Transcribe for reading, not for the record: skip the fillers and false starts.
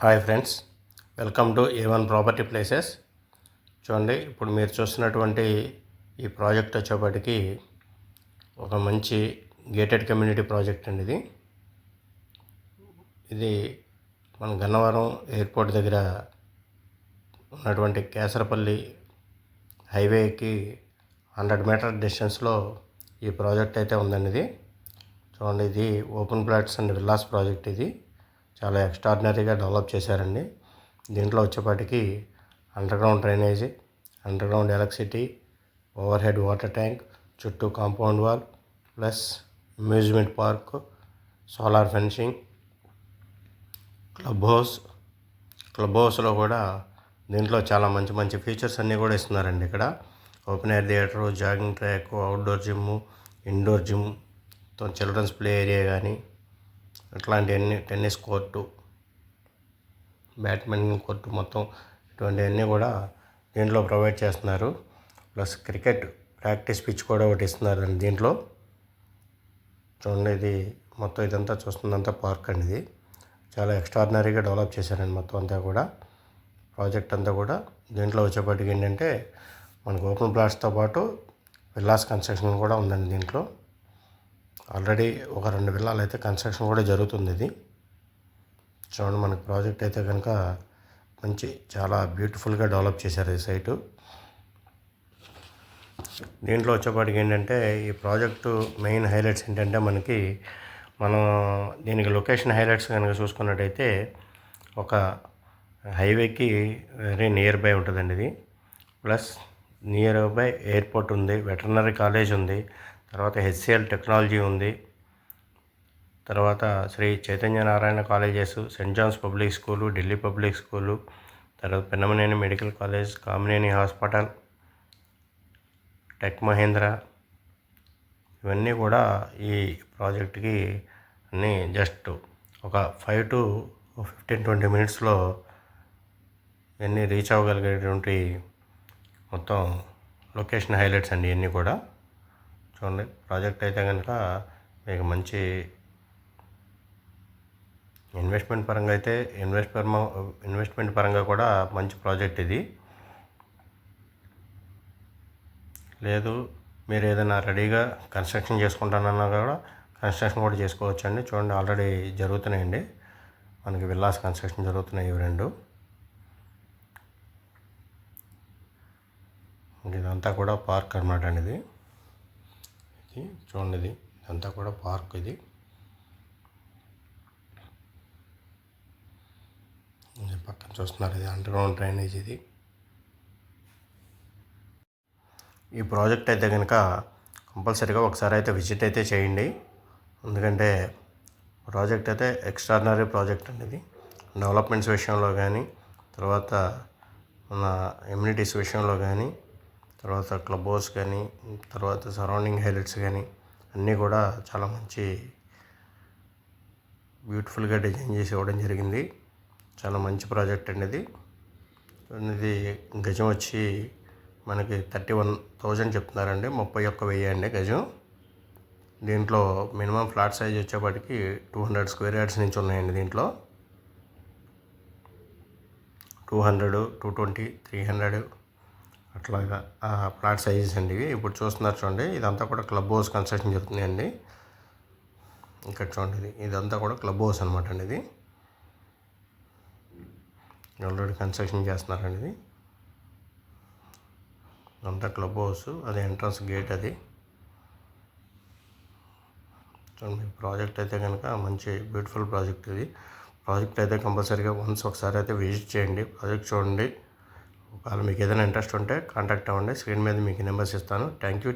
Hi friends, welcome to A1 property places. చూడండి, ఇప్పుడు మీరు చూస్తున్నటువంటి ఈ ప్రాజెక్ట్ వచ్చేప్పటికి ఒక మంచి గేటెడ్ కమ్యూనిటీ ప్రాజెక్ట్ అండి. ఇది మన గన్నవరం ఎయిర్పోర్ట్ దగ్గర ఉన్నటువంటి కేసరపల్లి హైవేకి 100 మీటర్ డిస్టెన్స్లో ఈ ప్రాజెక్ట్ అయితే ఉందండి. చూడండి, ఇది open plots and villas project. ఇది చాలా ఎక్స్ట్రాడినరీగా డెవలప్ చేశారండి. దీంట్లో వచ్చేపాటికి underground drainage, underground electricity, overhead water tank, చుట్టూ compound wall, plus amusement park, solar fencing, club హౌస్లో కూడా దీంట్లో చాలా మంచి మంచి ఫీచర్స్ అన్నీ కూడా ఇస్తున్నారండి. ఇక్కడ open air theatre, jogging track, outdoor gym, indoor gym, children's play area కానీ ఇట్లాంటివన్నీ, టెన్నిస్ కోర్టు, బ్యాడ్మింటన్ కోర్టు, మొత్తం ఇటువంటివన్నీ కూడా దీంట్లో ప్రొవైడ్ చేస్తున్నారు. ప్లస్ క్రికెట్ ప్రాక్టీస్ పిచ్ కూడా ఒకటి ఇస్తున్నారు అండి దీంట్లో. చూడండి, ఇది మొత్తం ఇదంతా చూస్తుందంతా పార్క్ అండి. ఇది చాలా ఎక్స్ట్రాడినరీగా డెవలప్ చేశారండి మొత్తం అంతా కూడా. ప్రాజెక్ట్ అంతా కూడా దీంట్లో వచ్చేప్పటికి ఏంటంటే మనకు ఓపెన్ ప్లాట్స్తో పాటు విల్లాస్ కన్స్ట్రక్షన్ కూడా ఉందండి. దీంట్లో ఆల్రెడీ ఒక 2 విల్లాలు అయితే కన్స్ట్రక్షన్ కూడా జరుగుతుంది. ఇది చూడండి, మనకి ప్రాజెక్ట్ అయితే కనుక మంచి చాలా బ్యూటిఫుల్గా డెవలప్ చేశారు ఈ సైటు. దీంట్లో వచ్చేపాటికి ఏంటంటే ఈ ప్రాజెక్టు మెయిన్ హైలైట్స్ ఏంటంటే మనం దీనికి లొకేషన్ హైలైట్స్ కనుక చూసుకున్నట్టయితే ఒక హైవేకి వెరీ నియర్ బై ఉంటుందండి ఇది. ప్లస్ నియర్ బై ఎయిర్పోర్ట్ ఉంది, వెటర్నరీ కాలేజ్ ఉంది, తర్వాత HCL టెక్నాలజీ ఉంది, తర్వాత Sri Chaitanya Narayana colleges, saint John's public school, Delhi public school, తర్వాత Pennamaneni medical college, Kamineni hospital, tech Mahindra, ఇవన్నీ కూడా ఈ ప్రాజెక్ట్కి అన్నీ జస్ట్ ఒక 5 to 15-20 మినిట్స్లో ఇవన్నీ రీచ్ అవ్వగలిగేటువంటి మొత్తం లొకేషన్ హైలైట్స్ అండి ఇవన్నీ కూడా. చూడండి, ప్రాజెక్ట్ అయితే కనుక మీకు మంచి ఇన్వెస్ట్మెంట్ పరంగా అయితే ఇన్వెస్ట్మెంట్ పరంగా కూడా మంచి ప్రాజెక్ట్ ఇది. లేదు మీరు ఏదైనా రెడీగా కన్స్ట్రక్షన్ చేసుకుంటానన్నా కూడా కన్స్ట్రక్షన్ కూడా చేసుకోవచ్చు అండి. చూడండి, ఆల్రెడీ జరుగుతున్నాయండి, మనకి విల్లాస్ కన్స్ట్రక్షన్ జరుగుతున్నాయి ఇవి 2. ఇదంతా కూడా పార్క్ అన్నమాట అండి. ఇది చూడండి, ఇదంతా కూడా పార్క్. ఇది పక్కన చూస్తున్నారు, ఇది అండర్గ్రౌండ్ డ్రైనేజ్. ఇది ఈ ప్రాజెక్ట్ అయితే కనుక కంపల్సరీగా ఒకసారి అయితే విజిట్ అయితే చేయండి. ఎందుకంటే ప్రాజెక్ట్ అయితే ఎక్స్ట్రాడినరీ ప్రాజెక్ట్ అండి. ఇది డెవలప్మెంట్స్ విషయంలో కానీ, తర్వాత మన ఎమ్యూనిటీస్ విషయంలో కానీ, తర్వాత క్లబ్ హౌస్ కానీ, తర్వాత సరౌండింగ్ హైలైట్స్ కానీ అన్నీ కూడా చాలా మంచి బ్యూటిఫుల్గా డిజైన్ చేసి ఇవ్వడం జరిగింది. చాలా మంచి ప్రాజెక్ట్ అండి ఇది. ఇది గజం వచ్చి మనకి 31,000 చెప్తున్నారండి, 31,000 అండి గజం. దీంట్లో మినిమం ఫ్లాట్ సైజ్ వచ్చేప్పటికి 200 స్క్వేర్ యార్డ్స్ నుంచి ఉన్నాయండి. దీంట్లో 200, 220, 300 అట్లాగా ఫ్లాట్ సైజెస్ అండి ఇవి. ఇప్పుడు చూస్తున్నారు చూడండి, ఇదంతా కూడా క్లబ్ హౌస్ కన్స్ట్రక్షన్ జరుగుతున్నాయండి. ఇక్కడ చూడండి, ఇదంతా కూడా క్లబ్ హౌస్ అనమాట అండి. ఇది ఆల్రెడీ కన్స్ట్రక్షన్ చేస్తున్నారండి. ఇది అంతా క్లబ్ హౌస్, అది ఎంట్రన్స్ గేట్. అది చూడండి, ప్రాజెక్ట్ అయితే కనుక మంచి బ్యూటిఫుల్ ప్రాజెక్ట్. ఇది ప్రాజెక్ట్ అయితే కంపల్సరీగా ఒకసారి అయితే విజిట్ చేయండి, ప్రాజెక్ట్ చూడండి. ఒకవేళ మీకు ఏదైనా ఇంట్రెస్ట్ ఉంటే కాంటాక్ట్ అవ్వండి. స్క్రీన్ మీద మీకు నెంబర్స్ ఇస్తాను. Thank you.